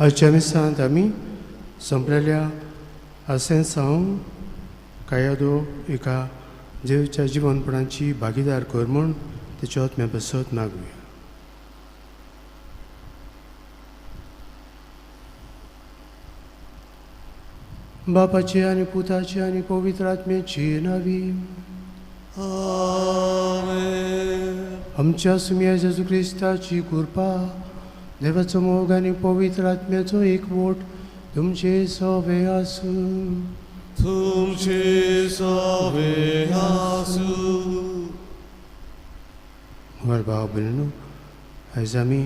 आजच्या मिसांत आमी संपलेल्या आसेंसांव कायादो एका देवच्या जिवनपणाची भागीदार कर म्हूण तेच्या आत्म्या बसत मागुया. बापाची आनी पुताची आनी पवित्र आत्म्याची नावी. आमच्या सुम्या जेजू क्रिस्ताची कृपा, देवाचो मोग आनी पवित्र आत्म्याचो एकवट तुमचे सवे आसूं. तुमचे सवे आसूं. व्हड भाव भयणीनो, आयज आमी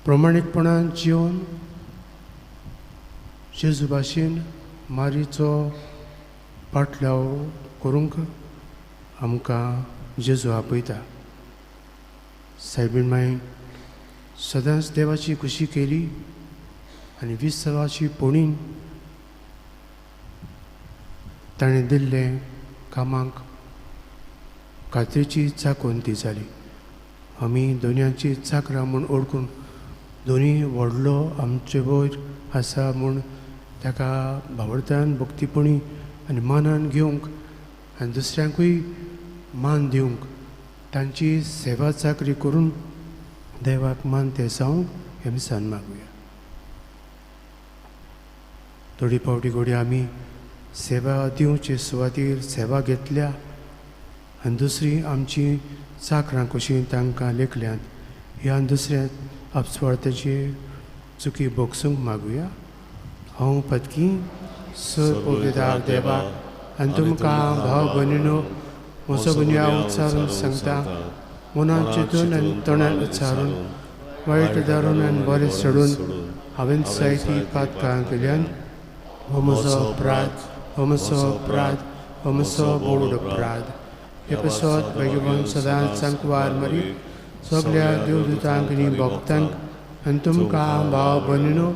प्रमाणीकपणान जिवन जेजू भाशेन मारीचो पाटलाव करूंक आमकां जेजू आपयता. सायबीण माय सदांच देवाची खुशी केली आनी विस्वाची पोणीन ताणें दिल्ले कामाक खात्रेची चाकोन ती जाली. आमी दोनयांची चाकरां म्हूण ओळखून दोनी व्हडलो आमचे वयर आसा म्हूण ताका भावर्थान भक्तीपणी आनी मानान घेवंक आनी दुसऱ्यांकूय मान दिवंक तांची सेवा चाकरी करून देवाक मान ते जावं हें मिसान मागुया. थोडी पावटी घोडी आमी सेवा दिवचे सुवातेर सेवा घेतल्या आनी दुसरी आमची चाकरां कशीं तांकां लेखल्यांत ह्या दुसऱ्या आपसवार्थाची चुकी भोगसूंक मागुया. हांव पदकी सर पवित्रार देवाक आनी तुमकां भाव भयणीनो म्हजो गुन्या उच्चारून सांगता. मनान चिंतून आनी तोंडान उच्चारून वायट दारून आनी बरें सोडून हांवें जायतीं पातकां केल्यान हो म्हजो अपराध, हो म्हजो अपराध, हो म्हजो बोड अपराध. हे पासत भगवान सदांच सांकवार मारी सगळ्या देवदूतांक आनी भक्तांक आनी तुमकां भाव भयणीनो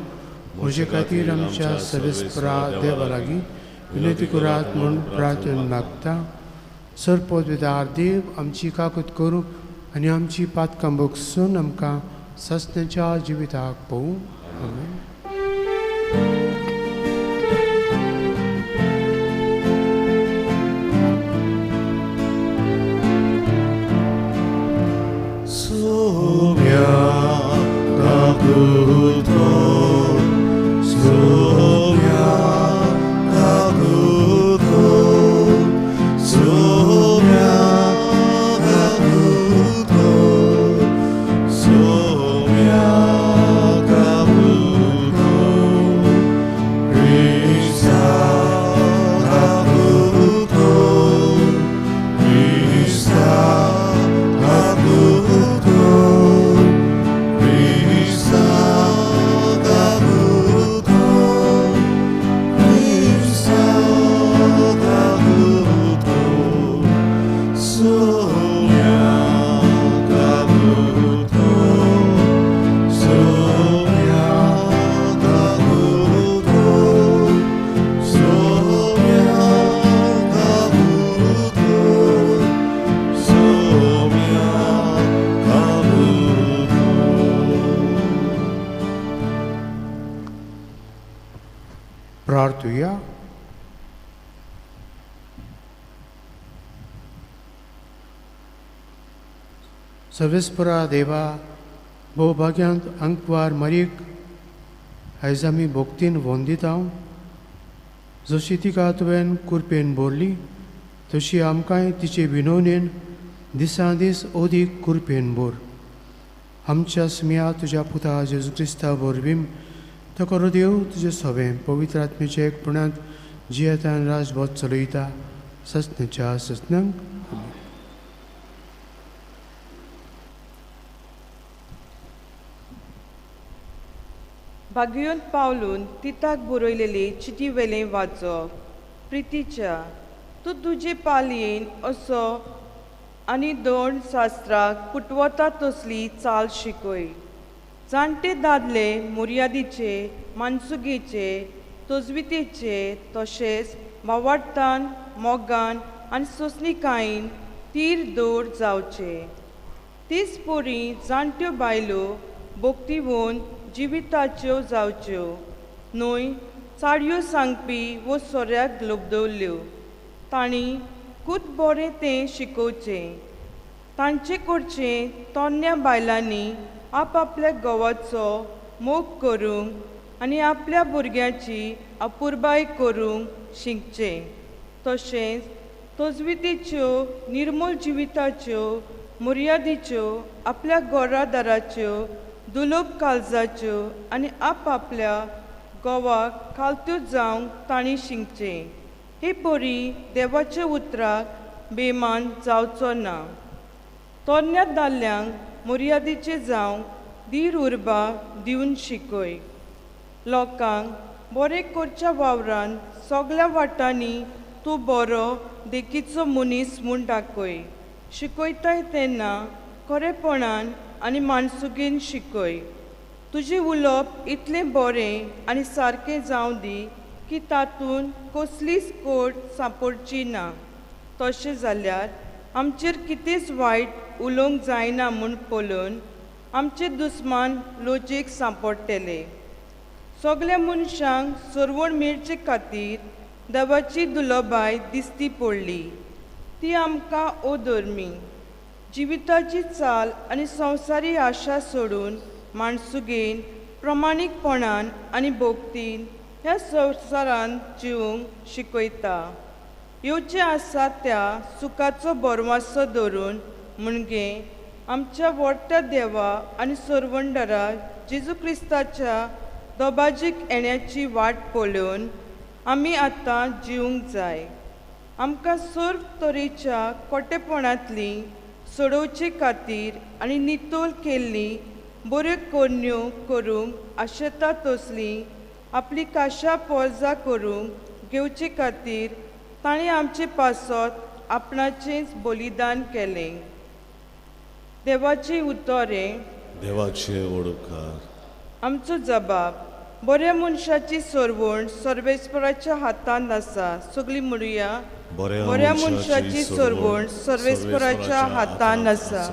म्हजे खातीर आमच्या सवेस्परा देवा लागीं विनंती करात म्हूण प्रार्थना मागता. सरपदविदार देव आमची काकूत करूं आनी आमची पातकां भोगसून आमकां सस्त्याच्या जिविताक पळोवं. आमेन. प्रार्थुया. सर्वेस्परा देवा भोवभाग्यांत अंकवार मरीक आयज आमी भोक्तीन वंदीत हांव जशी तिका तुवें कुरपेन भरली तशी आमकांय तिचे विनवणेन दिसान दीस ओदीक कुरपेन भर. आमच्या स्मिया तुज्या पुता जेजू क्रिस्ता वरवीं तो करो देव तुजें सवें पवित्र आत्मेच्या एकपणांत जियेतान राजभोज चलयता सस्नाच्या सस्नांक. भाग्योन पावलून तिताक बरयलेली चिटी वेलें वाचप. प्रितीच्या तूं तुजे पालयेन असो आनी दोन शास्त्राक पुटवता तसली चाल शिकय. जाणटे दादले मुर्यादीचे मानसुगेचे तोजवितेचे तशेंच वावडटान मोगान आनी सोंसणीकायेन तीर दोर जावचे. तीच पोरी जाणट्यो बायलो भोक्तीवोन जिविताच्यो जावच्यो न्हय चाडयो सांगपी वो सोऱ्याक लोबदवल्यो. तांणी खूद बरें तें शिकोवचें. तांचे कडचें तोरण्या बायलांनी आपआपल्या घोवाचो मोग करूंक आनी आपल्या भुरग्याची अपुरबाय करूंक शिकचें. तशेंच तोजवितेच्यो निर्मोल जिविताच्यो मुर्यादेच्यो आपल्या घोरादाराच्यो दुलोब काळजाच्यो आनी आपआपल्या घोवाक खालत्यो जावंक तांणी शिकचें. हे पोरी देवाच्या उतराक बेमान जावचो ना. तोरण्या दादल्यांक मुर्यादेचे जावंक धीर उर्बा दिवन शिकय. लोकांक बरें करच्या वावरान सगल्या वाटांनी तूं बरो देखीचो मनीस म्हूण दाखय. शिकयताय तेन्ना खरेपणान आनी मानसुगेन शिकय. तुजें उलोवप इतलें बरें आनी सारकें जावं दी की तातूंत कसलीच खोट सांपडची ना. तशें जाल्यार आमचेर कितेंच वायट उलोवंक जायना म्हूण पळोवन आमचे दुस्मान लोचेक सांपडटले. सगल्या मनशांक सरवण मेळचे खातीर देवाची दुलोबाय दिसती पडली. ती आमकां ओधर्मी जिविताची चाल आनी संवसारी आशा सोडून माणसुगेन प्रमाणीकपणान आनी भोक्तीन ह्या संवसारांत जिवंक शिकयता. येवचे आसा त्या सुखाचो बोरमासो धरून म्हणजे आमच्या व्हडट्या देवा आनी सरवंडरा जेजू क्रिस्ताच्या दोबाजीक येण्याची वाट पळोवन आमी आतां जिवंक जाय. आमकां सर्व तरेच्या खोटेपणांतली सोडोवचे खातीर आनी नितोल केल्ली बऱ्यो कोन्यो करूंक आशेता तसली आपली काशा पोरजां करूंक घेवचे खातीर ताणें आमचे पासत आपणाचेंच बलिदान केलें. देवाचे उतोरें देवाचे ओडकार. आमचो जबाब बऱ्या मनशाची सरवण सर्वेस्पराच्या हातांत आसा. सगळीं म्हणुया बऱ्या मनशाची सरवण सर्वेस्पराच्या हातांत आसा.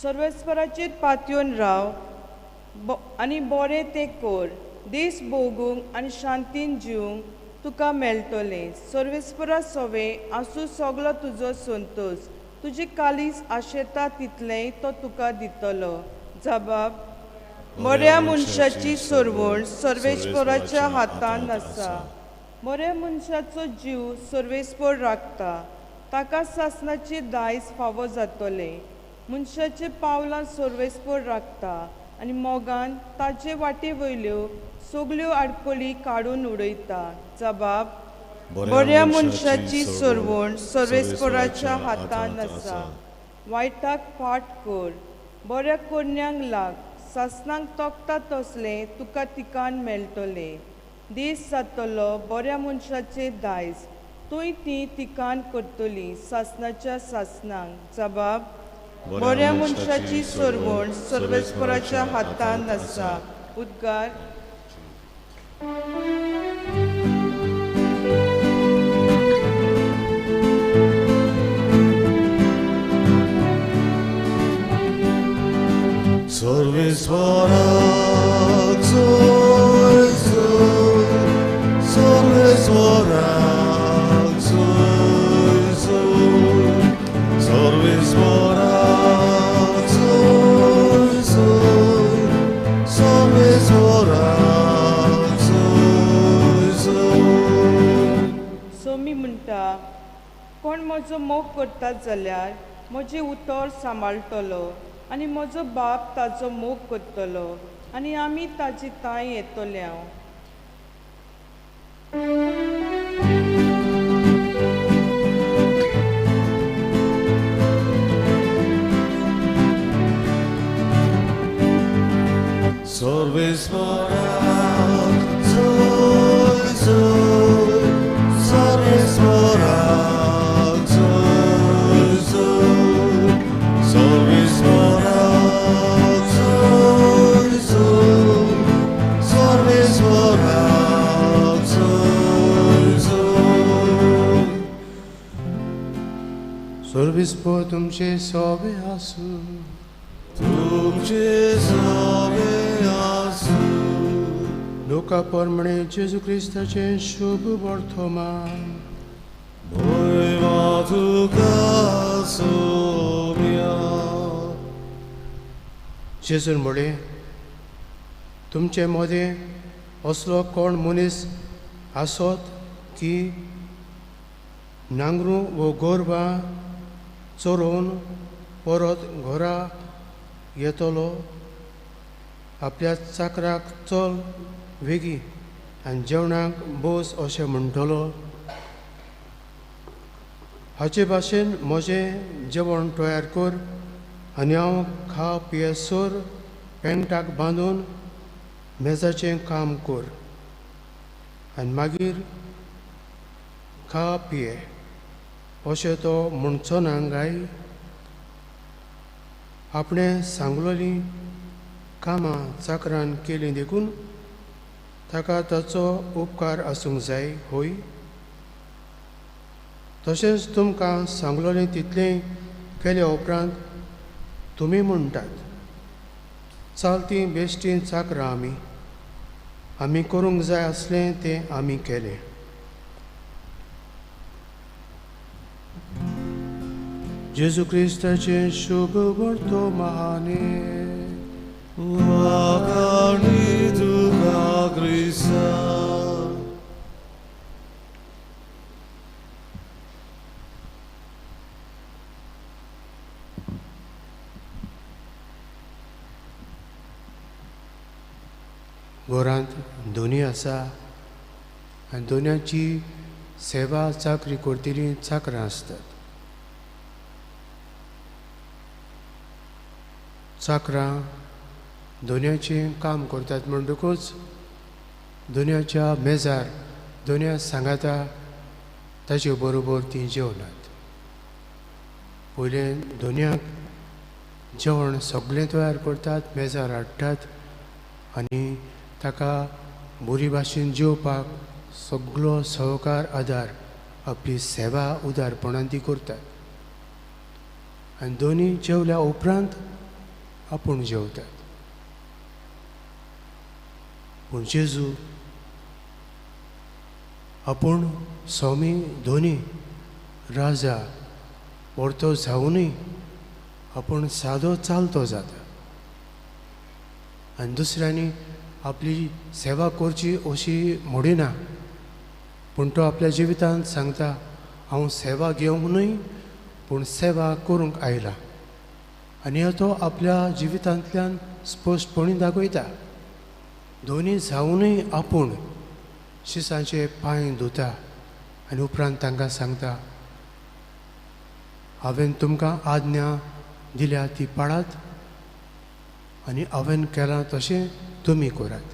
सर्वेस्पराचेर पातयेवन राव आनी बरें तें कर. दीस भोगूंक आनी शांतीन जिवंक तुका मेळटलें. सर्वेस्परा सवें आसूं सगलो तुजो संतोश. तुजें कालीस आशेता तितलेंय तो तुका दितलो. जबाब बऱ्या मनशाची सरवण सर्वेस्पराच्या हातांत आसा. बऱ्या मनशाचो जीव सर्वेस्पर राखता. ताका सासणाचें दायज फावो जातलें. मनशाचे पावलां सर्वेस्पर राखता आनी मोगान ताचे वाटे वयल्यो सगल्यो आडखळी काडून उडयता. जबाब बऱ्या मनशाची सरवण सर्वेस्पराच्या हातांत आसा. वायटाक फाट कर. बऱ्या कोन्यांक लाग. सासणांक तोखता तसलें तुका तिकान मेळटलें. दीस जातलो बऱ्या मनशाचें दायज. तुय ती तिकान करतली सासणाच्या सासणांक. जबाब बऱ्या मनशाची सरवण सर्वेस्पराच्या हातांत आसा. उद्गार सर्वेस्पराक जय जय. सर्वेस्पराक जय जय. सर्वेस्पराक बाप, कोण म्हजो मोग करतात जाल्यार म्हजी उतर सांबाळटलो आनी म्हजो बाप ताचो मोग करतलो आनी आमी ताची ताय येतले हांव. Sorvespora, Zoi, Zoi, Sorvespora, Zoi, Zoi, Sorvespora, Zoi, Zoi, Sorvespora, Zoi, Zoi. Sorvispo तुमचे सोबे आसू, तुमचे सोबे आसू. लोका परमणे जेजू क्रिस्ताचे शुभ वर्तमान. Noiva tuca somia. जेजून म्हळे, तुमचे मदें असलो कोण मनीस आसत की नांगरूं वो गोरवां चोरोवन परत घरा येतलो, आपल्या चाकराक चल वेगी आनी जेवणाक बोस अशें म्हणटलो. हाचे भाशेन म्हजें जेवण तयार कर आनी हांव खा पियेसोर पेंटाक बांदून मेजाचें काम कर आनी मागीर खा पिये अशें तो म्हणचो ना काय. आपणें सांगलोलीं कामां चाकरान केलीं देखून ताका ताचो उपकार आसूंक जाय, होय. तशेंच तुमकां सांगलोलें तितलें केल्या उपरांत तुमी म्हणटात, चालतीं बेश्टीं चाकरां आमी करूंक जाय आसलें तें आमी केलें. जेजू क्रिस्ताचे शुभ वर्तमाने. Vacani tuca Christa. घरांत दोनी आसा आनी दोनूयांची सेवा चाकरी करतलीं चाकरां आसतात. चाकरां दोनूयांचें काम करतात म्हणटकूच दोनूयांच्या मेजार दोनूया सांगाता ताचे बरोबर तीं जेवनात. पयलें दोनूयांक जेवण सगळें तयार करतात, मेजार हाडटात आनी ताका बरी भाशेन जेवपाक सगळो सहकार आदार आपली सेवा उदारपणान ती करतात. आनी दोनी जेवल्या उपरांत आपूण जेवतात. पूण जेजू आपूण स्वामी दोनी राजा परतो जावनूय आपूण सादो चालतो जाता आनी दुसऱ्यांनी आपली सेवा करची अशी म्हणिना, पूण तो आपल्या जिवितांत सांगता, हांव सेवा घेवंकूय पूण सेवा करूंक आयला. आनी तो आपल्या जिवितांतल्यान स्पश्टपणी दाखयता. दोनी जावनूय आपूण शिसांचे पांय धुता आनी उपरांत तांकां सांगता, हांवें तुमकां आज्ञा दिल्या ती पाळात आनी हांवें केलां तशें तुमी करात.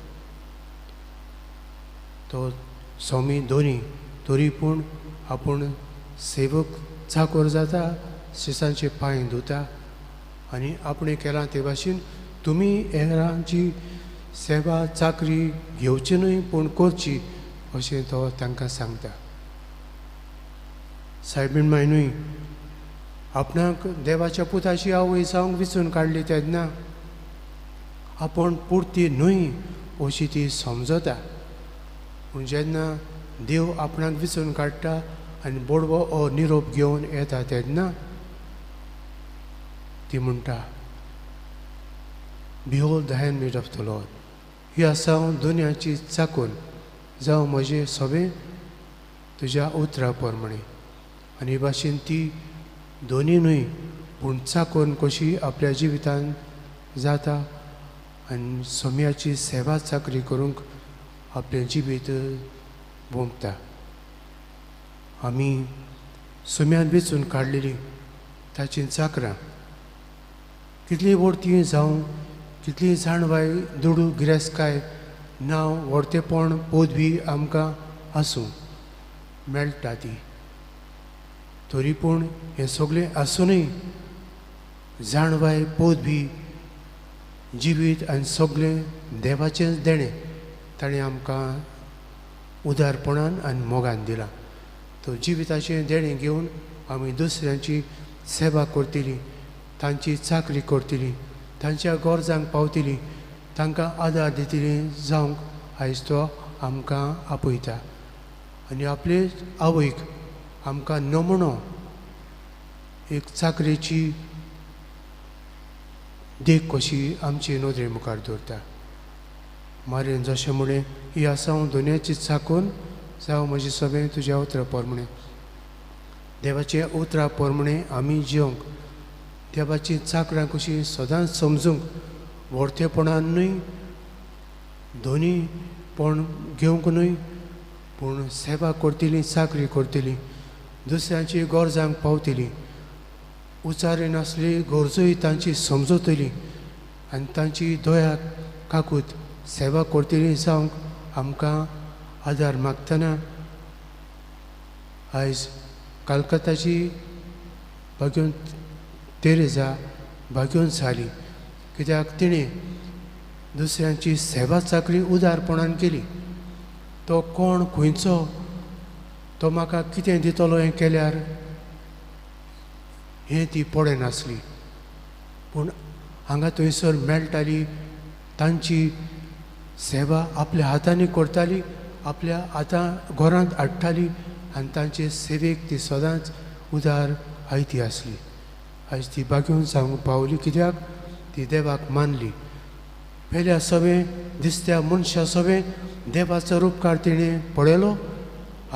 तो स्वामी दोनी तरी पूण आपूण सेवक चाकर जाता, शिसांचे पांय धुता आनी आपणें केलां ते भाशेन तुमी हेरांची सेवा चाकरी घेवची न्हय पूण करची अशें तो तांकां सांगता. सायबीण मायनूय आपणाक देवाच्या पुताची आवय जावंक विचून काडली तेन्ना आपूण पुर्ती न्हय अशी ती समजता. पूण जेन्ना देव आपणाक विचून काडटा आनी बोडवो हो निरोप घेवन येता तेन्ना ती म्हणटा, Behold the handmaid of the Lord. ही आसा हांव दुनियाची चाकून जावं म्हजें सोबें तुज्या उतरा प्रमाणे. आनी हे भाशेन ती दोनी न्हय पूण चाकोन कशी आपल्या जिवितान जाता आनी सोम्याची सेवा चाकरी करूंक आपलें जिवीत भोगता. आमी सोम्यान वेचून काडलेली ताची चाकरां कितली व्हडती जावं, कितली जाणवाय दुडू गिरेस्तकाय नांव व्हडतेपण पदवी आमकां आसूं मेळटा ती, तरी पूण हें सगळें आसुनूय जाणवाय पदवी जिवीत आनी सगळें देवाचें देणें ताणें आमकां उदारपणान आनी मोगान दिलां. तो जिविताचें देणें घेवन आमी दुसऱ्यांची सेवा करतलीं, तांची चाकरी करतलीं, तांच्या गरजांक पावतलीं, तांकां आदार दितलीं जावंक आयज तो आमकां आपयता. आनी आपले आवयक आमकां नमणो एक चाकरेची देख कशी आमची नदरे मुखार दवरता. मारेन जशें म्हणें ही आसा हांव दुनियाची चाकून जावं म्हजें सगळें तुज्या उतरा पोरमणें. देवाचे उतरा पोरमणें आमी जिवंक देवाची चाकरां कशी सदांच समजूंक व्हडतेपणान न्हय, दोनीपण घेवंक न्हय, पूण सेवा करतलीं, चाकरी करतलीं, दुसऱ्यांची गरजांक पावतलीं, उचारी नासली गरजोय तांची समजतलीं आनी तांची दोळ्याक काकूत सेवा करतलीं जावंक आमकां आदार मागतना आयज कलकत्ताची भाग्योन तेरेजा भाग्योन जाली, कित्याक तिणें दुसऱ्यांची सेवा चाकरी उदारपणान केली. तो कोण खंयचो, तो म्हाका कितें दितलो हें केल्यार हें ती पडे नासली, पूण हांगा थंयसर मेळटाली तांची सेवा आपल्या हातांनी करताली, आपल्या हातां घरांत हाडटाली आनी तांचे सेवेक ती सदांच उदार आयती आसली. आयज ती बागेवन जावंक पावली कित्याक ती देवाक मानली. पयल्या सगळें दिसत्या मनशा सगळें देवाचो उपकार तिणें पळयलो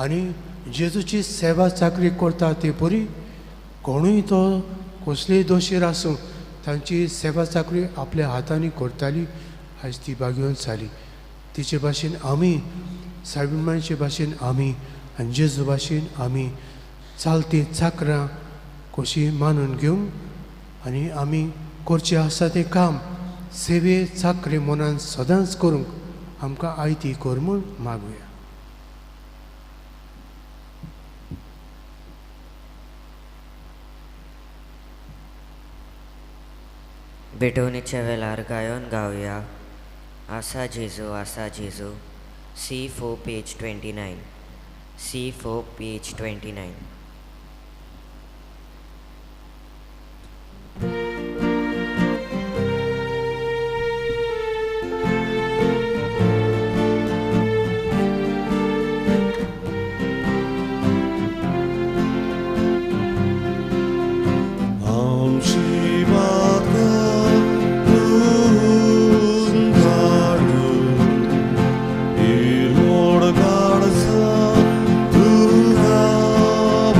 आनी जेजूची सेवा चाकरी करता ती बरी, कोणूय तो कसलेय दोशीर आसूं तांची सेवा चाकरी आपल्या हातांनी करताली. आयज ती बागेवन जाली. तिचे भाशेन आमी साबिमांचे भाशेन आमी आनी जेजू भाशेन आमी चालती चाकरां कशी मानून घेवंक आनी आमी करचें आसा तें काम सेवे चाकरी मनान सदांच करूंक आमकां आयती कर म्हूण मागुया. भेटवणीच्या वेळार गायन गावया आसा जेजू C4 page 29. C4 page 29. God,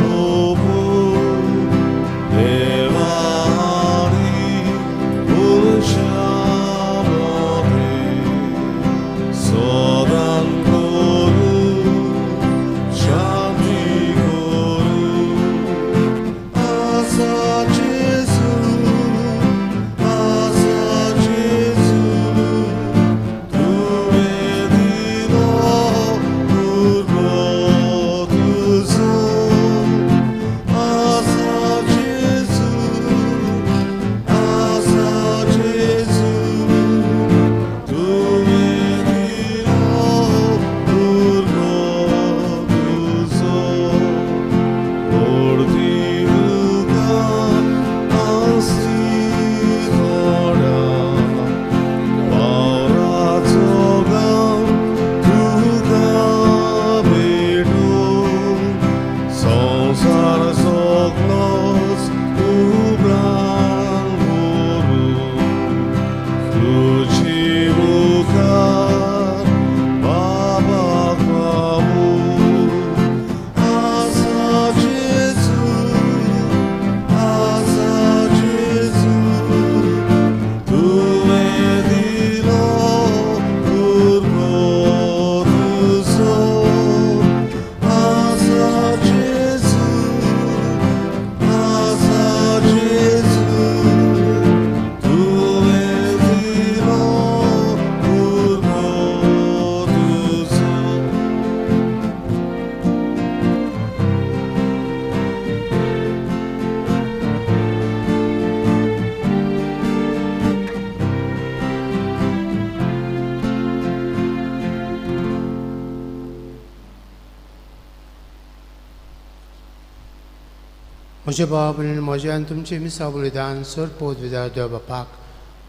म्हजे बाब आनी म्हजें आनी तुमचें मिसां बलिदान सर पोत विदा देव बापाक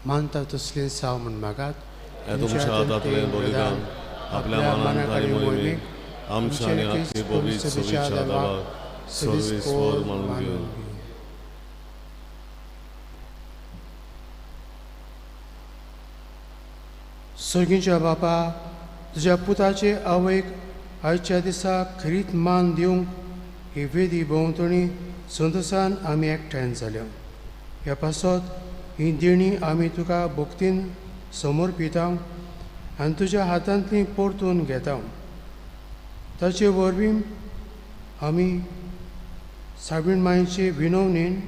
मानता तसलें साव म्हण मागात हे तुमच्या हातांतलें बलिदान आपल्या मनांत आनी मोहिमेक आमच्या आनी आख्खी पवित्र सभेच्या देवाक सर्वेस्वर मानून घेवन सर्गीच्या बापा तुज्या पुताचे आवयक आयच्या दिसा खरीत मान दिवंक ही वेदी भोंवतणी संतोसान आमी एकठांय जाल्या ह्या पासत ही देणी आमी तुका भक्तीन समर्पिता आनी तुज्या हातांतली परतून घेता ताचे वरवीं आमी साबीण मायेचे विनवणेन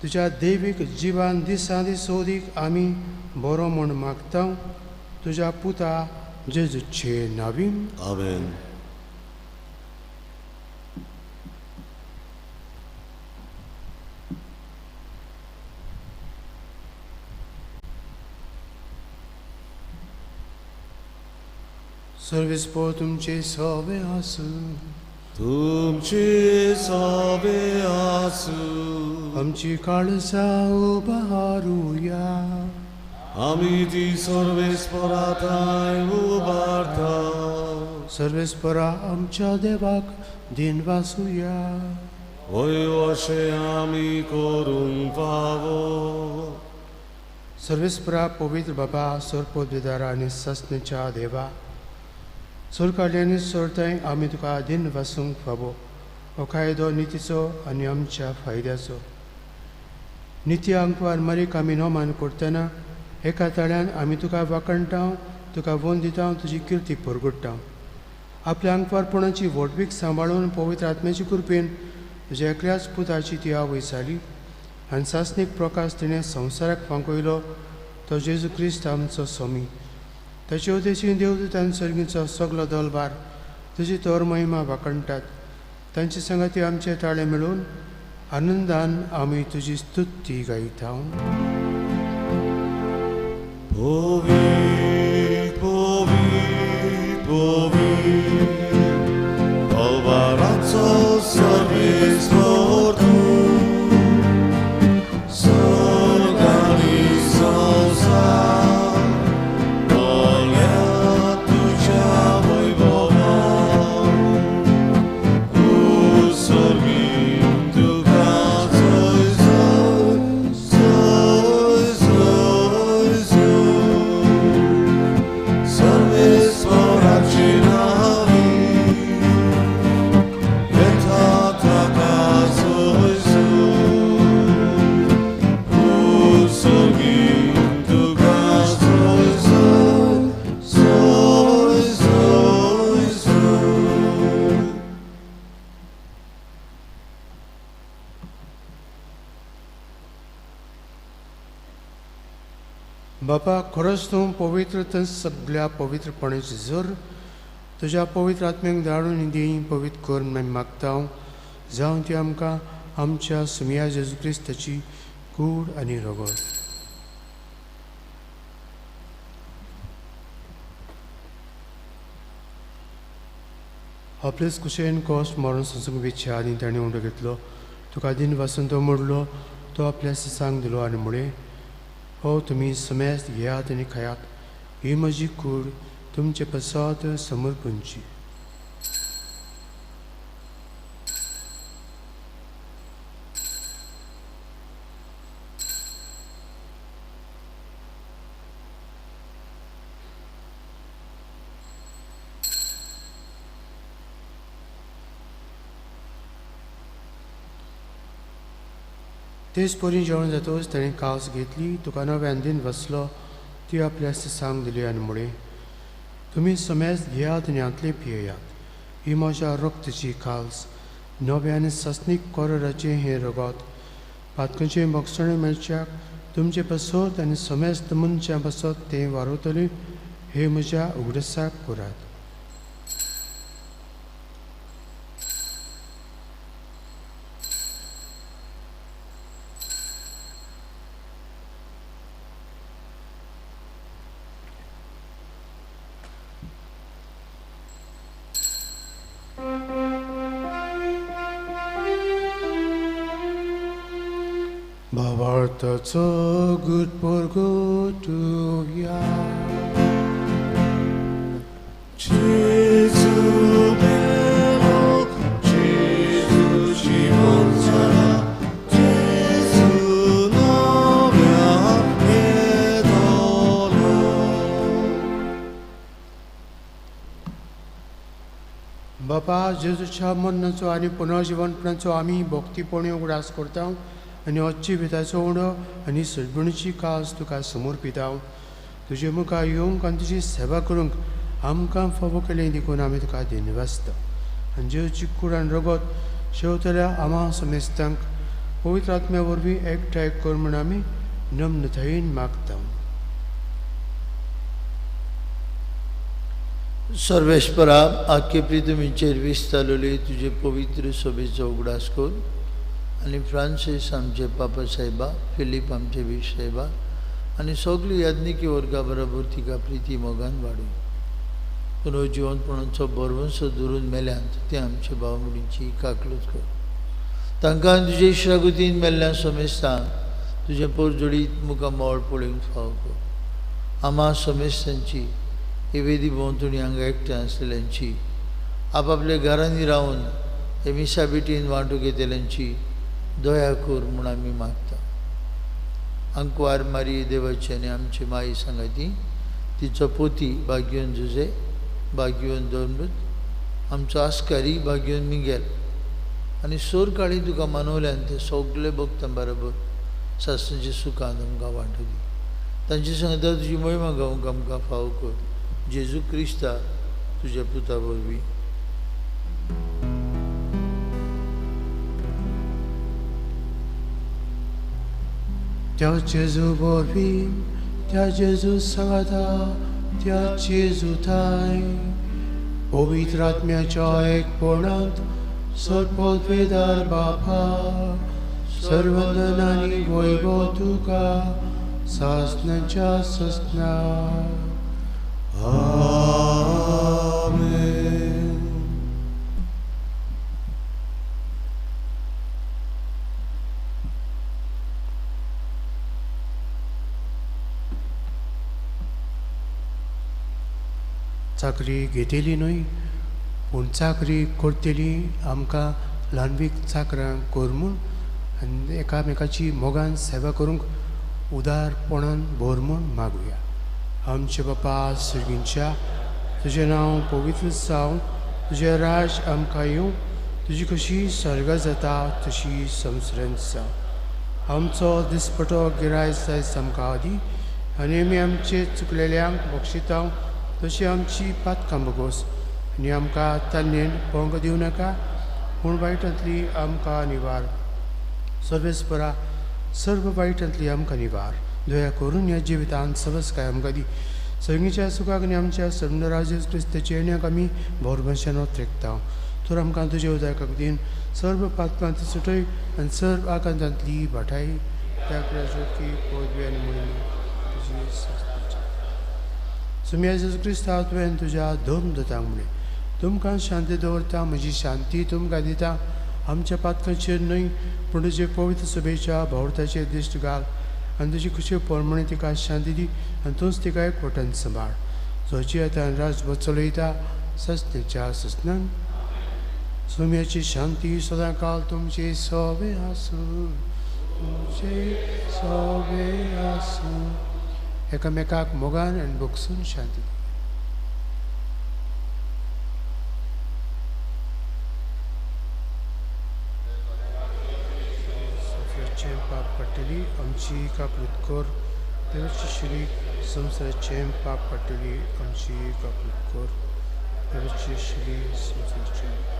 तुज्या दैवीक जिवान दिसा दीस सोदीक आमी बरो म्हूण मागता तुज्या पुता जेजूचे नांवीं आमेन. सर्वेस्पर तुमचे सवे आसूं तुमचे सवे आसूं आमची काळजां उबारूया आमी ती सर्वेस्पराताय उबारता सर्वेस्परा आमच्या देवाक दिन वासुया होय अशें आमी करूंक फावो सर्वेस्परा पवित्र बाबा सरपोत विदारा आनी सस्नेच्या देवा सोर काडल्यानी सोरताय आमी तुका दिन वासूंक फावो हो कायदो नितीचो आनी आमच्या फायद्याचो नित्य अंकवार मारीक आमी नोमान करतना एका तळ्यान आमी तुका वाकणटा तुका वोन दिता तुजी किर्ती परगडटा आपल्या अंकवारपणाची वोटवीक सांबाळून पवित्र आत्म्याची कृपेन तुज्या एकल्याच पुताची ती आवय जाली आनी सासनीक प्रकाश तिणें संवसाराक फांकयलो तो जेजू क्रिस्त आमचो स्वामी ताचे उदेशीन देवदूत आनी सर्गीचो सगलो दलबार तुजी तोर महिमा वाकणटात तांचे संगती आमचे ताळे मेळून आनंदान आमी तुजी स्तुती गायता Povit, povit, povit, Alvarazzo सर्वेस्वर तू सर्गांनी संसार भोल्या तुझ्या वैभवान उत्सर्गीन तुका जय जय जय सर्वेस्वराची नावी येता ताका जय उत्सर्गीन तुका जय जय जय जय बापा खरोच तूं पवित्र तर सगळ्या पवित्रपणाची जोर तुज्या पवित्र आत्म्याक धाडून देणी पवित्र करून आमी मागता जावं ती आमकां आमच्या सुमिया जेजू क्रिस्ताची कूड आनी रगत आपलेच कुशेन कोस्ट मारून संसूंक विच्छा आनी ताणें उंडो घेतलो तुका दिन वासून तो मोडलो तो आपल्या सिसांक दिलो आनी म्हळें हो तुमी समेस्त घेयात आनी खायात ही म्हजी कूड तुमचे पसात समर्पणची तेच परी जेवण जातोच ताणें कास घेतली तुका नव्यान दिन वसलो ती आपल्या सिसांक दिली आनी म्हळें तुमी समेस्त घेयात आनी आतले पियेयात ही म्हज्या रक्ताची काल्स नव्या आनी सस्नीक कोराचें हें रगत पातकांचें मोगसणें मेळच्याक तुमचे बसत आनी समेस्त मनच्या बसत तें वारोतली हे म्हज्या उगडसाक करात Portazo good porgotuia. Gesù bello, Gesù ci consola, Gesù novia e dolore. बापा जेजूच्या मरणाचो आनी पुनर्जीवनपणाचो आमी भक्तीपणी उगडास करता आनी अच्छी भिताचो उडो आनी सजभणीची कास तुका समर्पिता. तुजे मुखार येवंक आनी तुजी सेवा करूंक आमकां फावो केलें देखून आमी तुका दिनवासता. आनी जेजूची कूड आनी रगत शेवतल्या आम्हा समेस्तांक पवित्र आत्म्या वरवीं एकठांय कर म्हूण आमी नम्रतायेन मागता. सर्वेश्वरा आख्खे पृथ्वीचेर विस्तारलेली तुजे पवित्र सभेचो उगडास कर आनी फ्रांसीस आमचे पापा साहेबा, फिलीप आमचे बीश साहेबा आनी सगळी याज्ञिकी वर्गा बरोबर तिका प्रिती मोगान वाडय. पुनर्जीवनपणाचो बरवंस धरून मेल्यांत ते आमचे भाव मुडींची काकलूत कर. तांकां तुजे शागुतीन मेल्ल्या समेस्तांक तुजे परजोडीत मुखार मोळ पळोवंक फाव कर. आम्हा समेस्तांची हे वेदी भोंवतणी हांगा एकठांय आसलेल्यांची, आपआपल्या घरांनी रावन हे मिसा बेटीन वांटूक घेतल्यांची दया कर म्हूण आमी मागता. अंकवार मारी देवाची आनी आमची माई सांगाती, तिचो पोती भाग्योन जुजे, भाग्योन दोनमृत, आमचो आस्कारी भाग्योन मिंगेल आनी सोर काळी तुका मानवल्यान ते सगळे भक्तां बरोबर सासणाच्या सुखान आमकां वांटू दी. तांचे सांगता तुजी महिमा गावंक आमकां फाव कर. जेजू क्रिस्ता तुज्या पुता वरवीं. त्या जेजू वरवीं, त्या जेजू सांगाता, त्या जेजू थाय पवित्र आत्म्याच्या एकपणांत सर्वोद्वेदार बापा सर्वंदन आनी वैभव तुका सासणाच्या ससना. Amen. चाकरी घेतली न्हय, पूण चाकरी करतली आमकां ल्हानवीक चाकरांक कर म्हूण आनी एकामेकाची मोगान सेवा करूंक उदारपणान भर म्हूण मागुया. आमचे बापा सर्गींच्या, तुजें नांव पवित्र जावं, तुजें राज आमकां येवं, तुजी कशी सर्गा जाता तशी संवसारांत जावं. आमचो दिसपटो गिराय जायज आमकां दी आनी आमी आमचे चुकलेल्यांक बक्षिता तशी आमची पातकां बगोस आनी आमकां ताल्लेन पोंग दिवं नाका, पूण वायटांतली आमकां निवार. सर्वेस्परा सर्व वायटांतली आमकां निवार. दया करून ह्या जिवितांत सवस्काय आमकां दी. सगळींच्या सुखाक आनी आमच्या संडराज क्रिस्ताचे येण्याक आमी भरवशान त्रेकता. तर आमकां तुजे उदकाक दिन सर्व पातकांत सुटय आनी सर्व आकांतांतली भाटाय त्या की पदवी आनी मोहिनी तुजी सुम्या जेजू क्रिस्ता तुवें तुज्या धर्म दोतांक म्हणलें, तुमकां शांती दवरता, म्हजी शांती तुमकां दिता. आमच्या पातकांचेर न्हय, पूण तुजे पवित्र सभेच्या भोवताचेर दिश्ट घाल आनी तुजी खुशी परमणे तिका शांती दी आनी तूंच तिका एकवटान सांबाळ. जोची आतां राजभर चलयता सस्तेच्या ससनान. सुम्याची शांती सदां काल तुमचे सोबे आसूं, तुमचे सोबे आसूं. एकामेकाक मोगान आनी बगसून शांती. पाप पडटली आमची काकूत कर. देवाची श्री संवसाराचे पाप पडटली आमची काकूत कर. देवाची श्री संवसाराचे.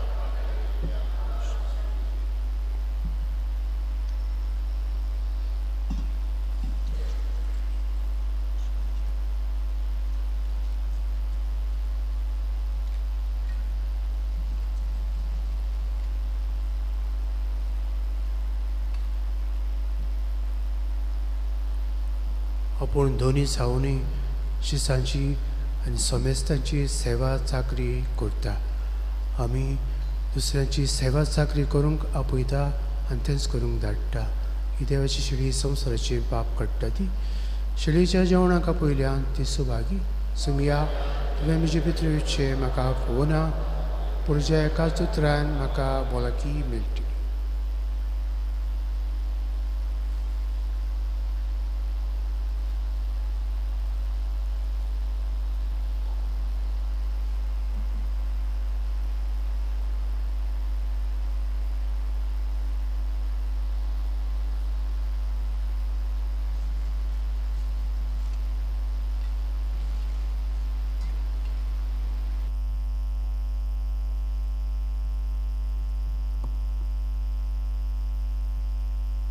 आपूण दोनी जावनूय शिसांची आनी समेस्तांची सेवा चाकरी करता. आमी दुसऱ्यांची सेवा चाकरी करूंक आपयता आनी तेंच करूंक धाडटा. ही देवाची शेळी संवसाराची पाप काडटा ती शेळीच्या जेवणाका पयल्यान ती सुभागी सुमिया तुवें म्हजे भितर येवचे म्हाका फोना पूण ज्या एकाच उतरान म्हाका भलायकी मेळटली.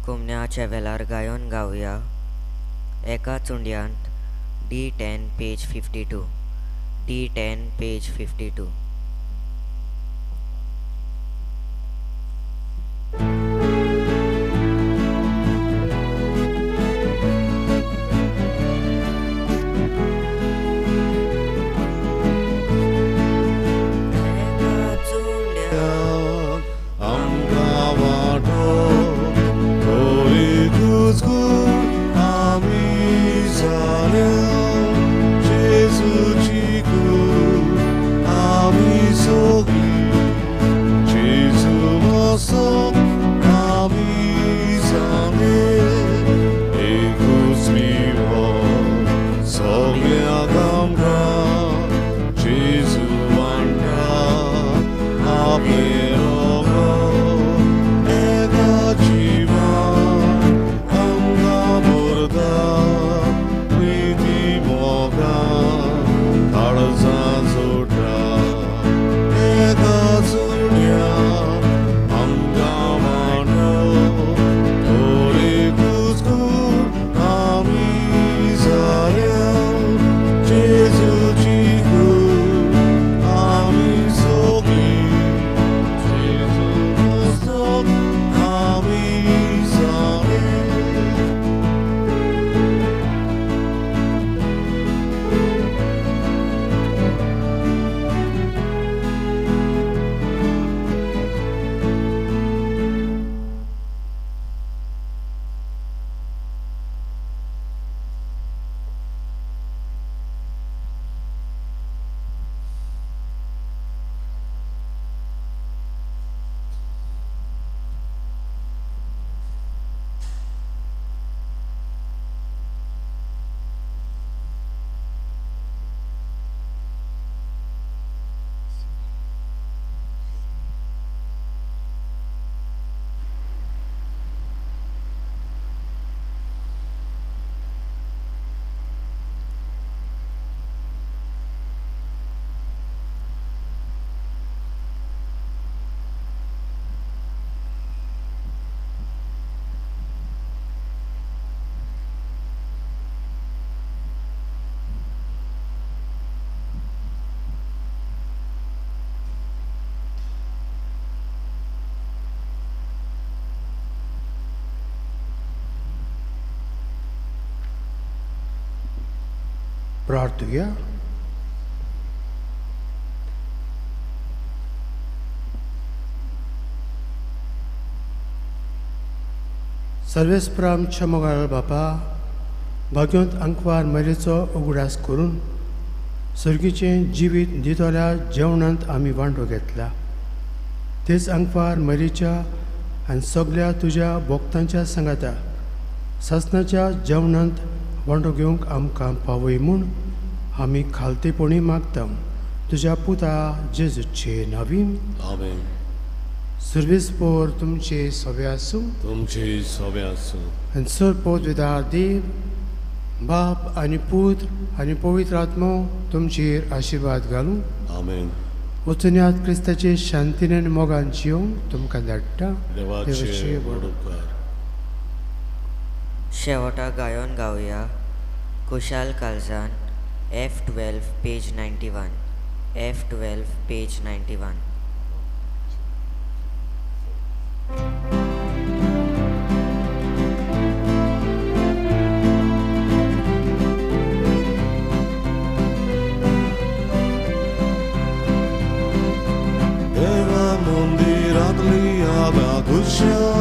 कुमन्याच्या वेलार गायोन गावया एका चुंड्यांत D10 पेज 52 D10 पेज 52. प्रार्थूया. सर्वेस्पर आमच्या मोगाळ बापा भाग्यवंत अंकवार मरेचो उगडास करून सर्गीचें जिवीत दितोल्या जेवणांत आमी वांटो घेतला. तेच अंकवार मरीच्या आनी सगळ्या तुज्या भोगतांच्या सांगाता सासणाच्या जेवणांत वांटो घेवंक आमकां पावय म्हूण आमी खालतेपणी मागता तुज्या पुता जेजूचे नांवीन. आमेन. सर्वेस्पर तुमचे सवे आसूं. तुमचे सवे आसूं. आनी सरपोत विदार देव बाप आनी पुत्र आनी पवित्र आत्मो तुमचेर आशिर्वाद घालूं. आमेन. वचून क्रिस्ताचे शांतीन आनी मोगान जिवंक तुमकां धाडटा. देवाचे वडोवकार. शेवटा गायोन गावया कुशाल काळजान F12 पेज 91 F12 पेज 91. देवा मंदिरांतली आगा कुशाल